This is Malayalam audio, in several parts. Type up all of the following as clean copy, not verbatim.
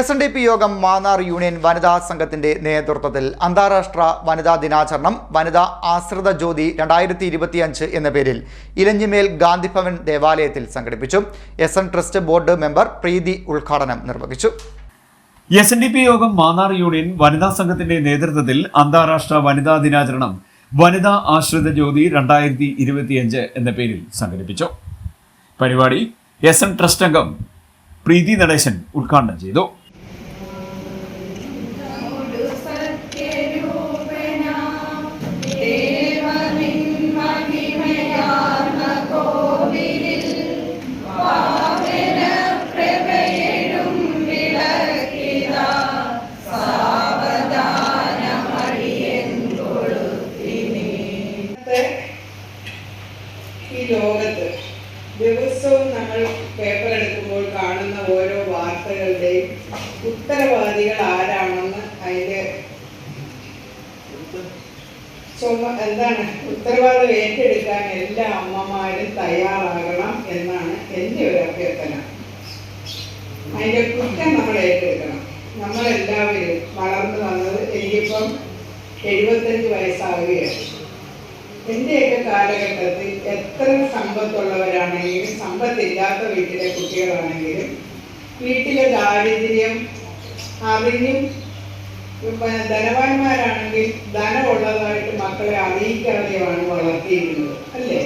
SNDP യോഗം മാന്നാർ യൂണിയൻ വനിതാ സംഘത്തിന്റെ നേതൃത്വത്തിൽ അന്താരാഷ്ട്ര വനിതാ ദിനാചരണം വനിതാ ആശ്രിത ജ്യോതി 2025 എന്ന പേരിൽ ഇലഞ്ഞിമേൽ ഗാന്ധിഭവൻ ദേവാലയത്തിൽ സംഘടിപ്പിച്ചു. SN ട്രസ്റ്റ് ബോർഡ് മെമ്പർ പ്രീതി ഉദ്ഘാടനം നിർവഹിച്ചു. SNDP യോഗം മാന്നാർ യൂണിയൻ വനിതാ സംഘത്തിന്റെ നേതൃത്വത്തിൽ അന്താരാഷ്ട്ര വനിതാ ദിനാചരണം വനിതാ ആശ്രിത ജ്യോതി 2025 എന്ന പേരിൽ സംഘടിപ്പിച്ചു. പരിപാടി SN ട്രസ്റ്റ് അംഗം പ്രീതി നടേശൻ ഉദ്ഘാടനം ചെയ്തു. ഈ ലോകത്ത് ദിവസവും നമ്മൾ പേപ്പർ എടുക്കുമ്പോൾ കാണുന്ന ഓരോ വാർത്തകളുടെയും ഉത്തരവാദികൾ ആരാണെന്ന് അതിൻ്റെ ഉത്തരവാദിത്വം ഏറ്റെടുക്കാൻ എല്ലാ അമ്മമാരും തയ്യാറാകണം എന്നാണ് എൻ്റെ ഒരു അഭ്യർത്ഥന. അതിൻ്റെ കുറ്റം നമ്മൾ ഏറ്റെടുക്കണം. നമ്മളെല്ലാവരും വളർന്നു വന്നത് എനിക്കിപ്പം 75 വയസ്സാകുകയാണ്. എൻ്റെയൊക്കെ കാലഘട്ടത്തിൽ എത്ര സമ്പത്തുള്ളവരാണെങ്കിലും സമ്പത്തില്ലാത്ത വീട്ടിലെ കുട്ടികളാണെങ്കിലും വീട്ടിലെ ദാരിദ്ര്യം അറിഞ്ഞും ധനവാന്മാരാണെങ്കിൽ ധനമുള്ളതായിട്ട് മക്കളെ അറിയിക്കാതെയാണ് വളർത്തിയിരുന്നത്, അല്ലേ?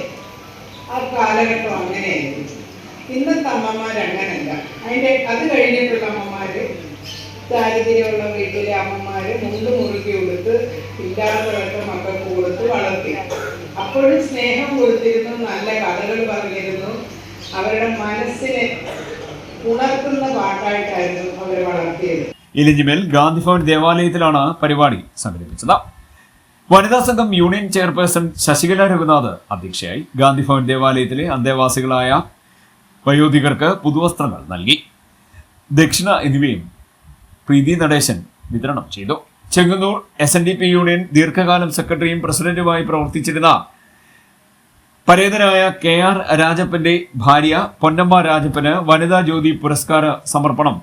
ആ കാലഘട്ടം അങ്ങനെയായിരുന്നു. ഇന്നത്തെ അമ്മമാരങ്ങനല്ല. അത് കഴിഞ്ഞിട്ടുള്ള അമ്മമാർ, ദാരിദ്ര്യമുള്ള വീട്ടിലെ അമ്മമാർ മുണ്ട് മുറുക്കി കൊടുത്ത് ഇല്ലാത്തവർക്ക് മക്കൾക്ക് കൊടുത്ത് വളർത്തി. അപ്പോഴും സ്നേഹം കൊടുത്തിരുന്നു, നല്ല കഥകൾ പറഞ്ഞിരുന്നു. അവരുടെ മനസ്സിനെ ഉണർത്തുന്ന പാട്ടായിട്ടായിരുന്നു അവരെ വളർത്തിയത്. ഇലഞ്ഞിമേൽ ഗാന്ധിഭവൻ ദേവാലയത്തിലാണ് പരിപാടി സംഘടിപ്പിച്ചത്. വനിതാ സംഘം യൂണിയൻ ചെയർപേഴ്സൺ ശശികല രഘുനാഥ് അധ്യക്ഷയായി. ഗാന്ധിഭവൻ ദേവാലയത്തിലെ അന്തേവാസികളായ വയോധികർക്ക് പുതുവസ്ത്രങ്ങൾ നൽകി. ദക്ഷിണ എന്നിവയും പ്രീതി നടേശൻ വിതരണം ചെയ്തു. ചെങ്ങന്നൂർ SNDP യൂണിയൻ ദീർഘകാലം സെക്രട്ടറിയും പ്രസിഡന്റുമായി പ്രവർത്തിച്ചിരുന്ന പരേതനായ KR രാജപ്പന്റെ ഭാര്യ പൊന്നമ്മ രാജപ്പന് വനിതാ ജ്യോതി പുരസ്കാര സമർപ്പണം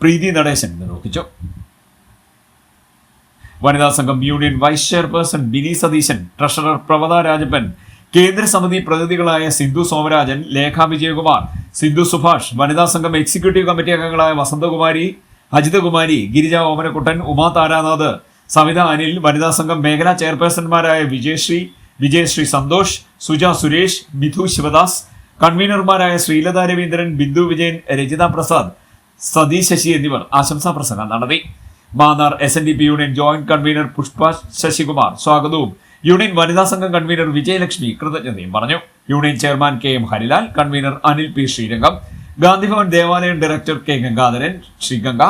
പ്രീതി നടേശൻ നിർവഹിച്ചു. വനിതാ സംഘം union vice chairperson Bini Satheesan, treasurer Pravatha Rajappan, കേന്ദ്ര സമിതി പ്രതിനിധികളായ സിന്ധു സോമരാജൻ, ലേഖ വിജയകുമാർ, സിന്ധു സുഭാഷ്, വനിതാ സംഘം എക്സിക്യൂട്ടീവ് കമ്മിറ്റി അംഗങ്ങളായ വസന്തകുമാരി, അജിതകുമാരി, ഗിരിജ ഓമനക്കുട്ടൻ, ഉമാ താരാനാഥ്, സവിത അനിൽ, വനിതാ സംഘം മേഖലാ ചെയർപേഴ്സൺമാരായ വിജയശ്രീ സന്തോഷ്, സുജ സുരേഷ്, മിഥു ശിവദാസ്, കൺവീനർമാരായ ശ്രീലത രവീന്ദ്രൻ, ബിന്ദു വിജയൻ, രജിത പ്രസാദ്, സതീഷ് ശശി എന്നിവർ ആശംസാ പ്രസംഗം നടത്തി. Mannar SNDP union joint convener Pushpa Sasikumar സ്വാഗതവും യൂണിയൻ വനിതാ സംഘം കൺവീനർ വിജയലക്ഷ്മി കൃതജ്ഞതയും പറഞ്ഞു. Union chairman KM Harilal, convener Anil P Sreerangam, Gandhibhavan Devalayam director K Gangadharan, Sreeganga,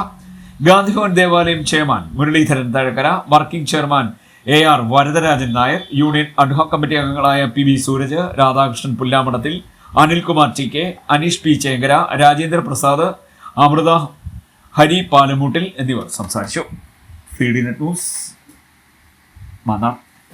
Gandhibhavan Devalayam chairman Muraleedharan Thazhakkara, working chairman AR Varadarajan Nair, union ad hoc committee അംഗങ്ങളായ PV Sooraj, Radhakrishnan Pullamadathil, Anilkumar TK, Aneesh P Chenkara, Rajendra Prasad, Amritha Hari Palamoottil എന്നിവർ സംസാരിച്ചു. CD Net News Mannar.